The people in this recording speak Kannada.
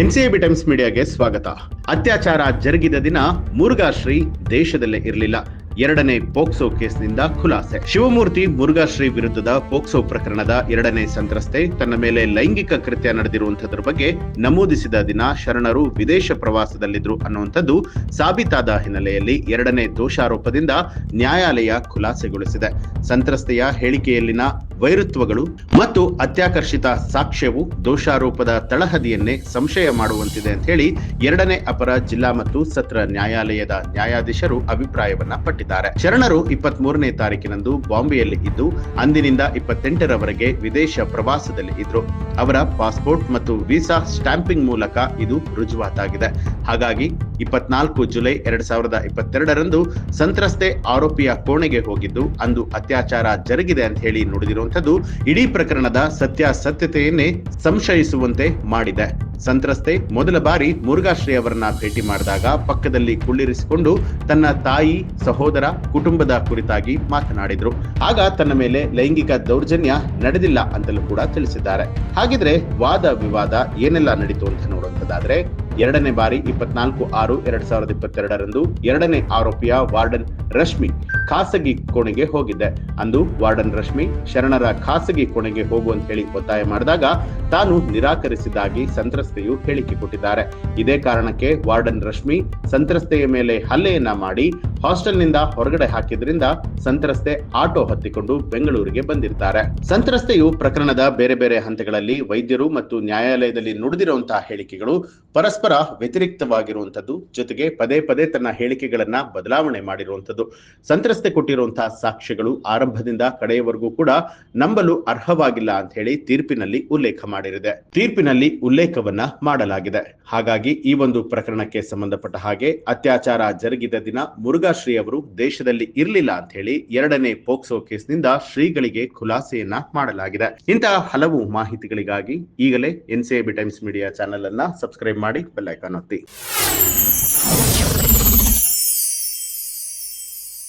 ಎನ್ಸಿಎಬಿ ಟೈಮ್ಸ್ ಮೀಡಿಯಾಗೆ ಸ್ವಾಗತ. ಅತ್ಯಾಚಾರ ಜರುಗಿದ ದಿನ ಮುರುಘಾಶ್ರೀ ದೇಶದಲ್ಲೇ ಇರಲಿಲ್ಲ. ಎರಡನೇ ಪೋಕ್ಸೋ ಕೇಸ್ನಿಂದ ಖುಲಾಸೆ. ಶಿವಮೂರ್ತಿ ಮುರುಘಾಶ್ರೀ ವಿರುದ್ಧದ ಪೋಕ್ಸೋ ಪ್ರಕರಣದ ಎರಡನೇ ಸಂತ್ರಸ್ತೆ ತನ್ನ ಮೇಲೆ ಲೈಂಗಿಕ ಕೃತ್ಯ ನಡೆದಿರುವಂತದ್ರ ಬಗ್ಗೆ ನಮೂದಿಸಿದ ದಿನ ಶರಣರು ವಿದೇಶ ಪ್ರವಾಸದಲ್ಲಿದ್ರು ಅನ್ನುವಂಥದ್ದು ಸಾಬೀತಾದ ಹಿನ್ನೆಲೆಯಲ್ಲಿ ಎರಡನೇ ದೋಷಾರೋಪದಿಂದ ನ್ಯಾಯಾಲಯ ಖುಲಾಸೆಗೊಳಿಸಿದೆ. ಸಂತ್ರಸ್ತೆಯ ಹೇಳಿಕೆಯಲ್ಲಿನ ವೈರುತ್ವಗಳು ಮತ್ತು ಅತ್ಯಾಕರ್ಷಿತ ಸಾಕ್ಷ್ಯವು ದೋಷಾರೋಪದ ತಳಹದಿಯನ್ನೇ ಸಂಶಯ ಮಾಡುವಂತಿದೆ ಅಂತ ಹೇಳಿ ಎರಡನೇ ಅಪರ ಜಿಲ್ಲಾ ಮತ್ತು ಸತ್ರ ನ್ಯಾಯಾಲಯದ ನ್ಯಾಯಾಧೀಶರು ಅಭಿಪ್ರಾಯವನ್ನ ಪಟ್ಟಿದ್ದಾರೆ. ಶರಣರು 23ನೇ ತಾರೀಕಿನಂದು ಬಾಂಬೆಯಲ್ಲಿ ಇದ್ದು ಅಂದಿನಿಂದ 28ರವರೆಗೆ ವಿದೇಶ ಪ್ರವಾಸದಲ್ಲಿ ಇದ್ರು. ಅವರ ಪಾಸ್ಪೋರ್ಟ್ ಮತ್ತು ವೀಸಾ ಸ್ಟ್ಯಾಂಪಿಂಗ್ ಮೂಲಕ ಇದು ರುಜುವಾತಾಗಿದೆ. ಹಾಗಾಗಿ 24 ಜುಲೈ 2022ರಂದು ಸಂತ್ರಸ್ತೆ ಆರೋಪಿಯ ಕೋಣೆಗೆ ಹೋಗಿದ್ದು ಅಂದು ಅತ್ಯಾಚಾರ ಜರುಗಿದೆ ಅಂತ ಹೇಳಿ ನುಡಿದಿರುವಂತದ್ದು ಇಡೀ ಪ್ರಕರಣದ ಸತ್ಯಾಸತ್ಯತೆಯನ್ನೇ ಸಂಶಯಿಸುವಂತೆ ಮಾಡಿದೆ. ಸಂತ್ರಸ್ತೆ ಮೊದಲ ಬಾರಿ ಮುರುಘಾಶ್ರೀ ಅವರನ್ನ ಭೇಟಿ ಮಾಡಿದಾಗ ಪಕ್ಕದಲ್ಲಿ ಕುಳ್ಳಿರಿಸಿಕೊಂಡು ತನ್ನ ತಾಯಿ, ಸಹೋದರ, ಕುಟುಂಬದ ಕುರಿತಾಗಿ ಮಾತನಾಡಿದ್ರು. ಆಗ ತನ್ನ ಮೇಲೆ ಲೈಂಗಿಕ ದೌರ್ಜನ್ಯ ನಡೆದಿಲ್ಲ ಅಂತಲೂ ಕೂಡ ತಿಳಿಸಿದ್ದಾರೆ. ಹಾಗಿದ್ರೆ ವಾದ ವಿವಾದ ಏನೆಲ್ಲ ನಡೀತು ಅಂತ ನೋಡುವಂತದ್ದಾದ್ರೆ, ಎರಡನೇ ಬಾರಿ 24/6/2022ರಂದು ಎರಡನೇ ಆರೋಪಿಯ ವಾರ್ಡನ್ ರಶ್ಮಿ ಖಾಸಗಿ ಕೋಣೆಗೆ ಹೋಗಿದ್ದೆ. ಅಂದು ವಾರ್ಡನ್ ರಶ್ಮಿ ಶರಣರ ಖಾಸಗಿ ಕೋಣೆಗೆ ಹೋಗುವಂತ ಹೇಳಿ ಒತ್ತಾಯ ಮಾಡಿದಾಗ ತಾನು ನಿರಾಕರಿಸಿದ್ದಾಗಿ ಸಂತ್ರಸ್ತೆಯು ಹೇಳಿಕೆ ಕೊಟ್ಟಿದ್ದಾರೆ. ಇದೇ ಕಾರಣಕ್ಕೆ ವಾರ್ಡನ್ ರಶ್ಮಿ ಸಂತ್ರಸ್ತೆಯ ಮೇಲೆ ಹಲ್ಲೆಯನ್ನ ಮಾಡಿ ಹಾಸ್ಟೆಲ್ನಿಂದ ಹೊರಗಡೆ ಹಾಕಿದ್ರಿಂದ ಸಂತ್ರಸ್ತೆ ಆಟೋ ಹತ್ತಿಕೊಂಡು ಬೆಂಗಳೂರಿಗೆ ಬಂದಿರ್ತಾರೆ. ಸಂತ್ರಸ್ತೆಯು ಪ್ರಕರಣದ ಬೇರೆ ಬೇರೆ ಹಂತಗಳಲ್ಲಿ ವೈದ್ಯರು ಮತ್ತು ನ್ಯಾಯಾಲಯದಲ್ಲಿ ನುಡಿದಿರುವಂತಹ ಹೇಳಿಕೆಗಳು ಪರಸ್ಪರ ವ್ಯತಿರಿಕ್ತವಾಗಿರುವಂತದ್ದು, ಜೊತೆಗೆ ಪದೇ ಪದೇ ತನ್ನ ಹೇಳಿಕೆಗಳನ್ನ ಬದಲಾವಣೆ ಮಾಡಿರುವಂತದ್ದು. ಸಂತ್ರಸ್ತೆ ಕೊಟ್ಟಿರುವಂತಹ ಸಾಕ್ಷ್ಯಗಳು ಆರಂಭದಿಂದ ಕಡೆಯವರೆಗೂ ಕೂಡ ನಂಬಲು ಅರ್ಹವಾಗಿಲ್ಲ ಅಂತ ಹೇಳಿ ತೀರ್ಪಿನಲ್ಲಿ ಉಲ್ಲೇಖ ಮಾಡಲಾಗಿದೆ. ಹಾಗಾಗಿ ಈ ಒಂದು ಪ್ರಕರಣಕ್ಕೆ ಸಂಬಂಧಪಟ್ಟ ಹಾಗೆ ಅತ್ಯಾಚಾರ ಜರುಗಿದ ದಿನ ಮುರುಘಾಶ್ರೀ ಅವರು ದೇಶದಲ್ಲಿ ಇರಲಿಲ್ಲ ಅಂತ ಹೇಳಿ ಎರಡನೇ ಪೋಕ್ಸೋ ಕೇಸ್ನಿಂದ ಶ್ರೀಗಳಿಗೆ ಖುಲಾಸೆಯನ್ನ ಮಾಡಲಾಗಿದೆ. ಇಂತಹ ಹಲವು ಮಾಹಿತಿಗಳಿಗಾಗಿ ಈಗಲೇ ಎನ್ಸಿಎಬಿ ಟೈಮ್ಸ್ ಮೀಡಿಯಾ ಚಾನೆಲ್ ಅನ್ನ ಸಬ್ಸ್ಕ್ರೈಬ್ ಮಾಡಿ ಬೆಲ್ ಐಕಾನ್ ಒತ್ತಿ.